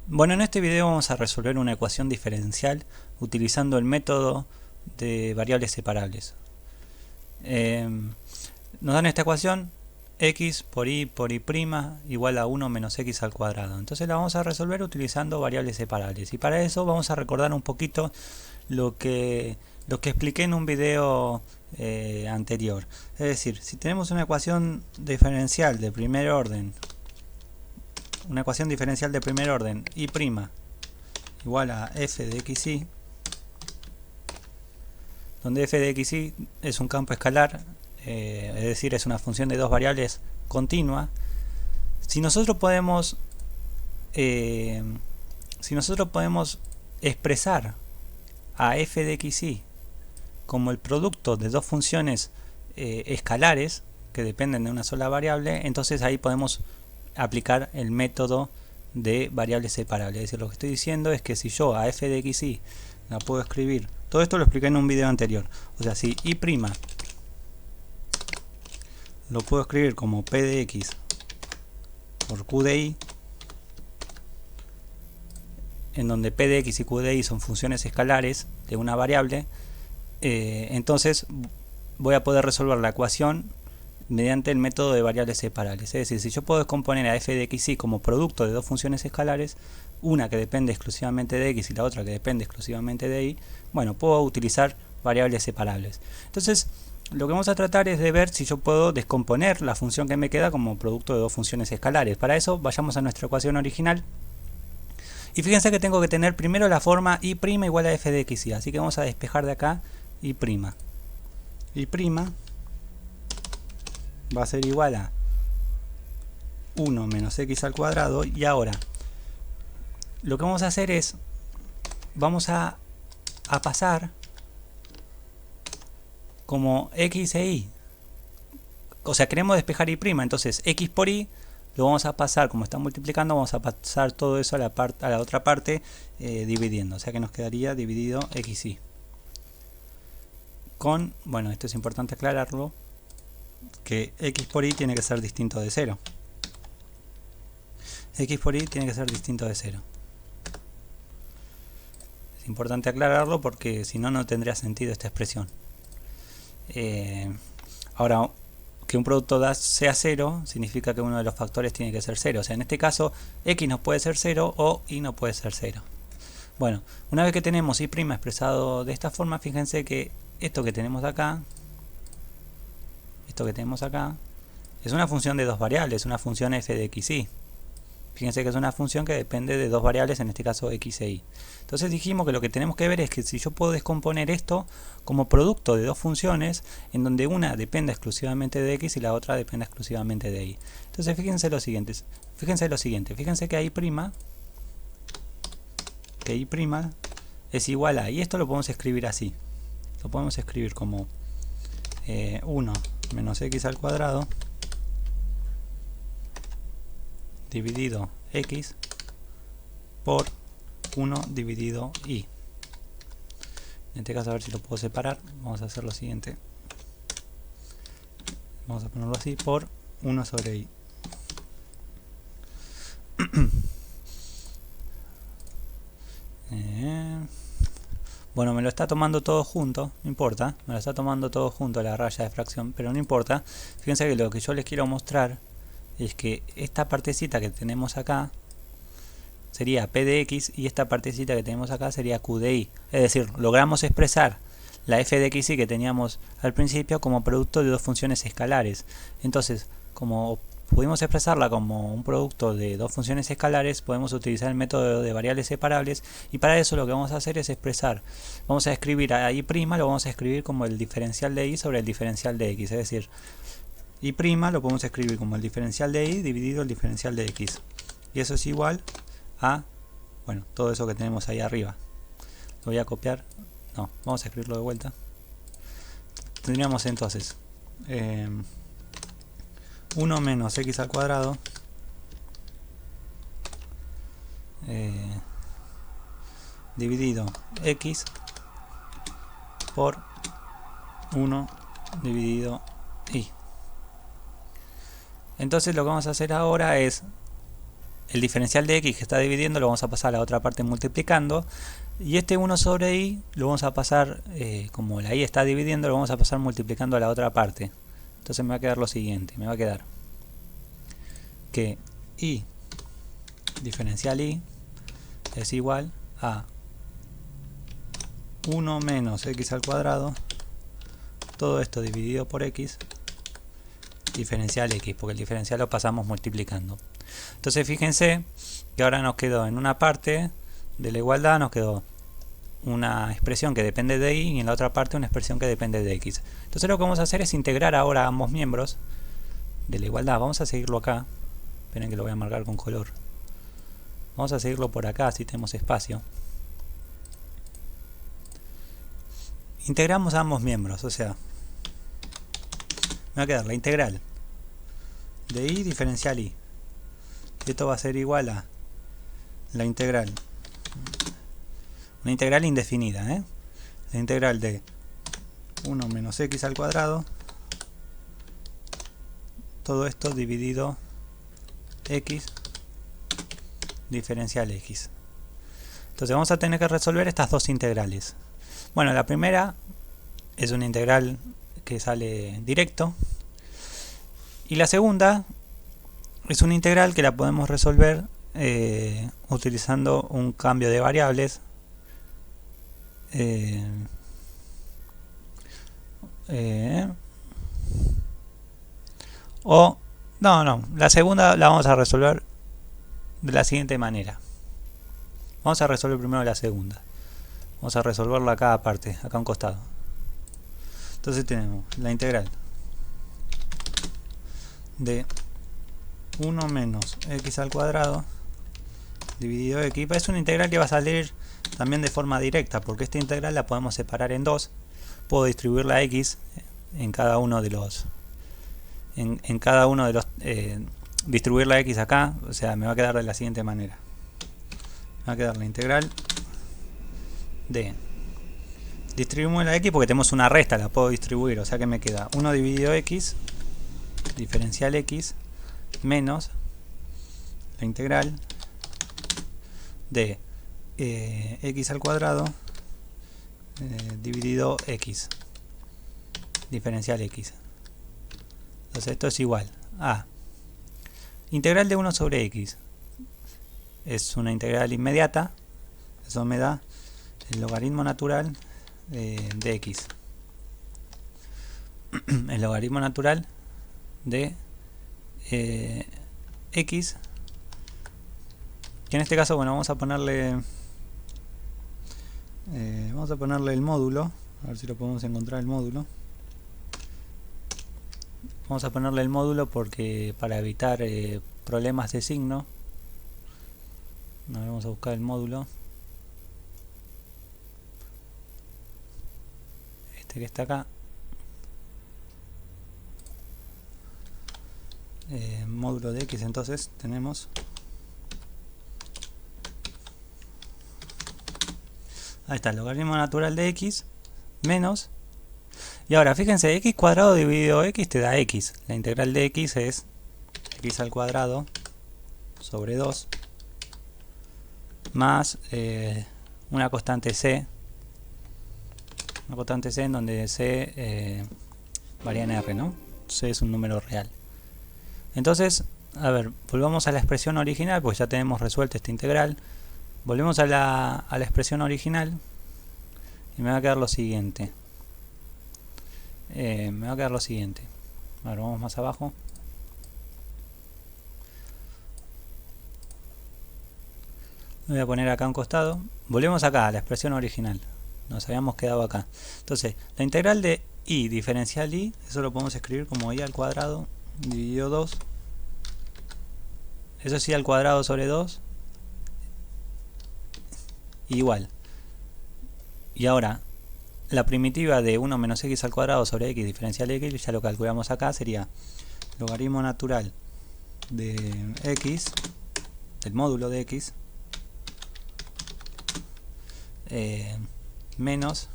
Bueno, en este video vamos a resolver una ecuación diferencial utilizando el método de variables separables. Eh, Nos dan esta ecuación: x por y igual a 1 menos x al cuadrado. Entonces la vamos a resolver utilizando variables separables. Y para eso vamos a recordar un poquito lo que, lo que expliqué en un video anterior. Es decir, si tenemos una ecuación diferencial de primer orden, y' igual a f de xy, donde f de xy es un campo escalar, es decir, es una función de dos variables continua. Si nosotros podemos expresar a f de xy como el producto de dos funciones escalares que dependen de una sola variable, entonces ahí podemos aplicar el método de variables separables. Es decir, lo que estoy diciendo es que si yo a f de xy la puedo escribir, todo esto lo expliqué en un video anterior, o sea, si y' lo puedo escribir como p de x por q de y, en donde p de x y q de y son funciones escalares de una variable, entonces voy a poder resolver la ecuación mediante el método de variables separables. Es decir, si yo puedo descomponer a f de xy como producto de dos funciones escalares, una que depende exclusivamente de x y la otra que depende exclusivamente de y, bueno, puedo utilizar variables separables. Entonces, lo que vamos a tratar es de ver si yo puedo descomponer la función que me queda como producto de dos funciones escalares. Para eso, vayamos a nuestra ecuación original. Y fíjense que tengo que tener primero la forma y' igual a f de xy. Así que vamos a despejar de acá y'. Y' va a ser igual a 1 menos x al cuadrado. Y ahora lo que vamos a hacer es, vamos a pasar como x e y, o sea, queremos despejar y', entonces x por y lo vamos a pasar, como está multiplicando, vamos a pasar todo eso a la otra parte dividiendo, o sea que nos quedaría dividido xy con, bueno, esto es importante aclararlo, que x por y tiene que ser distinto de 0. X por y tiene que ser distinto de 0. Es importante aclararlo porque si no, no tendría sentido esta expresión. Ahora, que un producto sea 0 significa que uno de los factores tiene que ser 0. O sea, en este caso, x no puede ser 0 o y no puede ser 0. Bueno, una vez que tenemos y' expresado de esta forma, fíjense que esto que tenemos acá, es una función de dos variables, una función f de xy. Fíjense que es una función que depende de dos variables, en este caso x e y. Entonces dijimos que lo que tenemos que ver es que si yo puedo descomponer esto como producto de dos funciones, en donde una dependa exclusivamente de x y la otra dependa exclusivamente de y. Entonces fíjense lo siguiente, fíjense que y' es igual a, y esto lo podemos escribir así, lo podemos escribir como 1 menos x al cuadrado dividido x por 1 dividido y. En este caso, a ver si lo puedo separar, vamos a hacer lo siguiente, vamos a ponerlo así, por 1 sobre y. Bueno, me lo está tomando todo junto, no importa, me lo está tomando todo junto la raya de fracción, pero no importa. Fíjense que lo que yo les quiero mostrar es que esta partecita que tenemos acá sería p de x y esta partecita que tenemos acá sería q de y. Es decir, logramos expresar la f de xy que teníamos al principio como producto de dos funciones escalares. Entonces, como pudimos expresarla como un producto de dos funciones escalares, podemos utilizar el método de variables separables, y para eso lo que vamos a hacer es expresar, vamos a escribir a y', lo vamos a escribir como el diferencial de y sobre el diferencial de x, es decir, y' lo podemos escribir como el diferencial de y dividido el diferencial de x, y eso es igual a, bueno, todo eso que tenemos ahí arriba. Lo voy a copiar, no, vamos a escribirlo de vuelta. Tendríamos entonces 1 menos x al cuadrado dividido x por 1 dividido y. Entonces lo que vamos a hacer ahora es el diferencial de x que está dividiendo lo vamos a pasar a la otra parte multiplicando, y este 1 sobre y lo vamos a pasar, como la y está dividiendo, lo vamos a pasar multiplicando a la otra parte. Entonces me va a quedar lo siguiente, me va a quedar que y diferencial y es igual a 1 menos x al cuadrado, todo esto dividido por x, diferencial x, porque el diferencial lo pasamos multiplicando. Entonces fíjense que ahora nos quedó en una parte de la igualdad, nos quedó una expresión que depende de y en la otra parte una expresión que depende de x. Entonces lo que vamos a hacer es integrar ahora ambos miembros de la igualdad. Vamos a seguirlo acá. Esperen que lo voy a marcar con color. Vamos a seguirlo por acá, así tenemos espacio. Integramos ambos miembros, o sea, me va a quedar la integral de y diferencial y. Esto va a ser igual a la integral, una integral indefinida, la integral de 1 menos x al cuadrado, todo esto dividido x diferencial x. Entonces vamos a tener que resolver estas dos integrales. Bueno, la primera es una integral que sale directo, y la segunda es una integral que la podemos resolver utilizando un cambio de variables, o no, la segunda la vamos a resolver de la siguiente manera. Vamos a resolver primero la segunda. Vamos a resolverla acá aparte, acá a un costado. Entonces tenemos la integral de 1 menos x al cuadrado dividido x. Es una integral que va a salir también de forma directa, porque esta integral la podemos separar en dos. Puedo distribuir la x en cada uno de los distribuir la x acá, o sea, me va a quedar de la siguiente manera. Me va a quedar la integral de, distribuimos la x porque tenemos una resta, la puedo distribuir, o sea que me queda 1 dividido x diferencial x menos la integral de x al cuadrado dividido x diferencial x. Entonces esto es igual a integral de 1 sobre x. Es una integral inmediata, eso me da el logaritmo natural de x. El logaritmo natural de x, que en este caso, bueno, vamos a ponerle el módulo, a ver si lo podemos encontrar el módulo. Vamos a ponerle el módulo porque para evitar problemas de signo, vamos a buscar el módulo, este que está acá, módulo de x. Entonces tenemos, ahí está, el logaritmo natural de x menos, y ahora fíjense, x cuadrado dividido x te da x. La integral de x es x al cuadrado sobre 2 más una constante c, en donde c varía en r, ¿no? C es un número real. Entonces, a ver, volvamos a la expresión original, porque ya tenemos resuelta esta integral. Volvemos a la expresión original y me va a quedar lo siguiente. A ver, vamos más abajo. Lo voy a poner acá a un costado. Volvemos acá a la expresión original. Nos habíamos quedado acá. Entonces, la integral de y diferencial y, eso lo podemos escribir como y al cuadrado dividido 2. Eso es y al cuadrado sobre 2. Igual. Y ahora, la primitiva de 1 menos x al cuadrado sobre x diferencial x, ya lo calculamos acá, sería logaritmo natural de x, del módulo de x, menos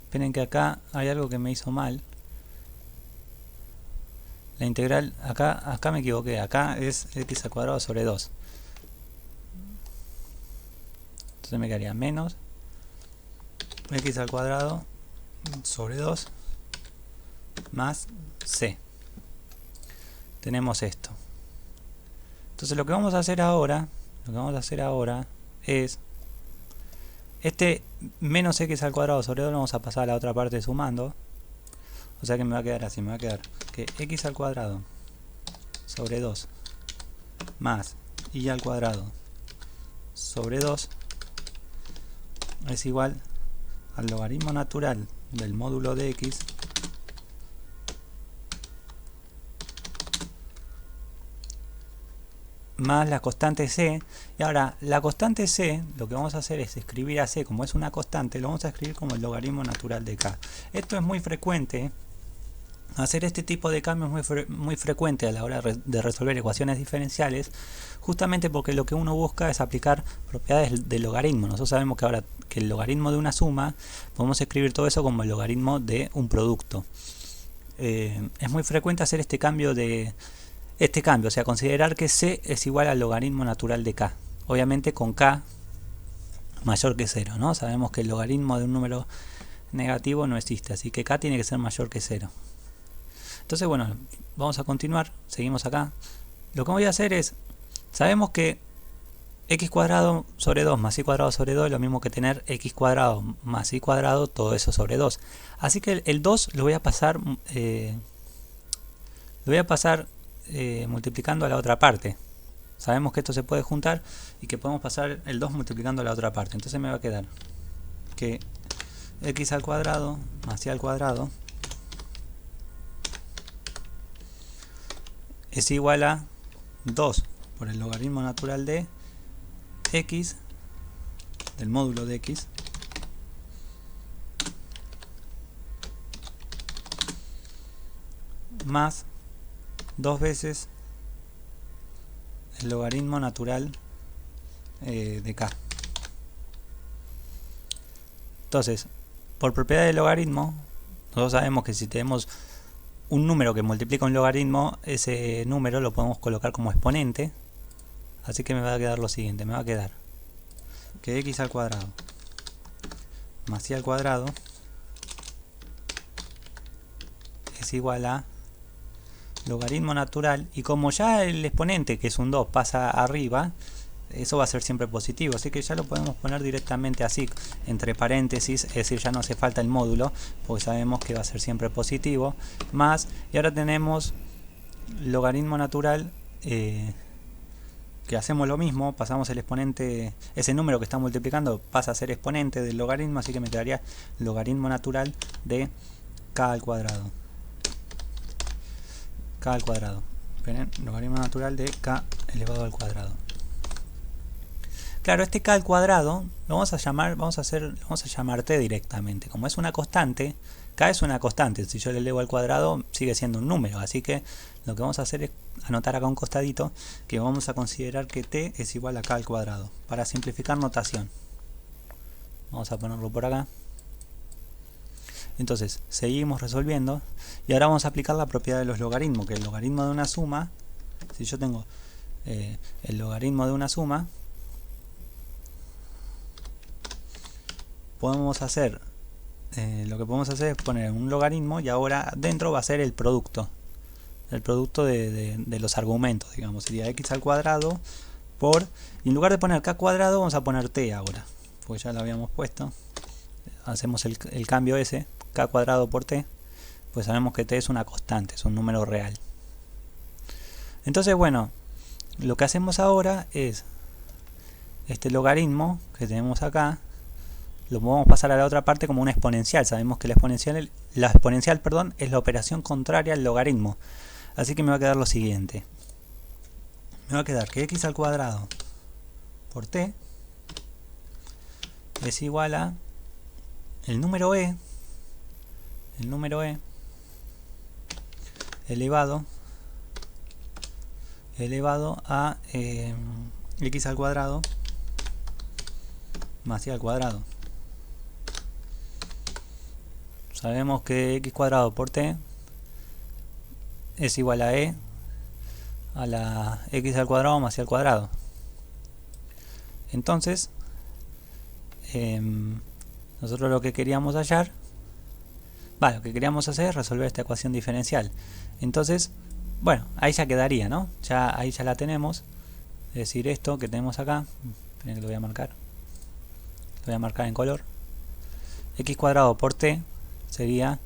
esperen que acá hay algo que me hizo mal. la integral, acá me equivoqué, acá es x al cuadrado sobre 2. Entonces me quedaría menos x al cuadrado sobre 2 más c. Tenemos esto. Entonces lo que vamos a hacer ahora es este menos x al cuadrado sobre 2 lo vamos a pasar a la otra parte sumando. O sea que me va a quedar así, me va a quedar que x al cuadrado sobre 2 más y al cuadrado sobre 2 es igual al logaritmo natural del módulo de x más la constante c. Y ahora la constante c, lo que vamos a hacer es escribir a c como es una constante, lo vamos a escribir como el logaritmo natural de k. Esto es muy frecuente. Hacer este tipo de cambios es muy frecuente a la hora de resolver ecuaciones diferenciales, justamente porque lo que uno busca es aplicar propiedades del logaritmo. Nosotros sabemos que ahora que el logaritmo de una suma, podemos escribir todo eso como el logaritmo de un producto. Es muy frecuente hacer este cambio, o sea, considerar que c es igual al logaritmo natural de k. Obviamente con k mayor que 0, ¿no? Sabemos que el logaritmo de un número negativo no existe, así que k tiene que ser mayor que 0. Entonces, bueno, vamos a continuar, seguimos acá. Lo que voy a hacer es, sabemos que x cuadrado sobre 2 más y cuadrado sobre 2 es lo mismo que tener x cuadrado más y cuadrado, todo eso sobre 2. Así que el 2 lo voy a pasar, multiplicando a la otra parte. Sabemos que esto se puede juntar y que podemos pasar el 2 multiplicando a la otra parte. Entonces me va a quedar que x al cuadrado más y al cuadrado es igual a 2 por el logaritmo natural de x, del módulo de x, más 2 veces el logaritmo natural de k. Entonces, por propiedad del logaritmo, nosotros sabemos que si tenemos un número que multiplica un logaritmo, ese número lo podemos colocar como exponente. Así que me va a quedar lo siguiente, me va a quedar que x al cuadrado más y al cuadrado es igual a logaritmo natural, y como ya el exponente, que es un 2, pasa arriba, eso va a ser siempre positivo, así que ya lo podemos poner directamente así, entre paréntesis, es decir, ya no hace falta el módulo, porque sabemos que va a ser siempre positivo, más, y ahora tenemos logaritmo natural, que hacemos lo mismo, pasamos el exponente, ese número que está multiplicando pasa a ser exponente del logaritmo, así que me quedaría logaritmo natural de k al cuadrado. K al cuadrado. Esperen, logaritmo natural de k elevado al cuadrado. Claro, este k al cuadrado lo vamos a llamar t directamente. Como es una constante, k es una constante. Si yo le elevo al cuadrado, sigue siendo un número. Así que lo que vamos a hacer es anotar acá un costadito que vamos a considerar que t es igual a k al cuadrado. Para simplificar notación. Vamos a ponerlo por acá. Entonces, seguimos resolviendo. Y ahora vamos a aplicar la propiedad de los logaritmos. Que el logaritmo de una suma, si yo tengo el logaritmo de una suma, podemos hacer, lo que podemos hacer es poner un logaritmo y ahora dentro va a ser el producto. El producto de los argumentos, digamos, sería x al cuadrado por, y en lugar de poner k cuadrado vamos a poner t ahora, pues ya lo habíamos puesto. Hacemos el cambio ese, k cuadrado por t, pues sabemos que t es una constante, es un número real. Entonces, bueno, lo que hacemos ahora es este logaritmo que tenemos acá, lo podemos pasar a la otra parte como una exponencial. Sabemos que la exponencial, es la operación contraria al logaritmo. Así que me va a quedar lo siguiente. Me va a quedar que x al cuadrado por t es igual a el número e elevado a x al cuadrado más y al cuadrado. Sabemos que x cuadrado por t es igual a e a la x al cuadrado más y al cuadrado. Entonces, nosotros lo que queríamos hallar, lo que queríamos hacer es resolver esta ecuación diferencial. Entonces, bueno, ahí ya quedaría, ¿no? Ahí ya la tenemos. Es decir, esto que tenemos acá, esperen que lo voy a marcar. Lo voy a marcar en color. X cuadrado por t sería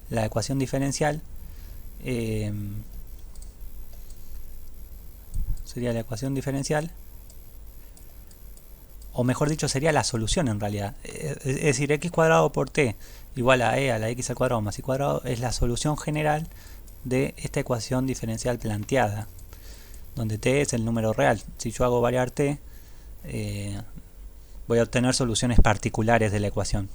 la ecuación diferencial. Sería la ecuación diferencial, o mejor dicho, sería la solución en realidad. Es decir, x cuadrado por t igual a e a la x al cuadrado más y cuadrado es la solución general de esta ecuación diferencial planteada, donde t es el número real. Si yo hago variar t, voy a obtener soluciones particulares de la ecuación.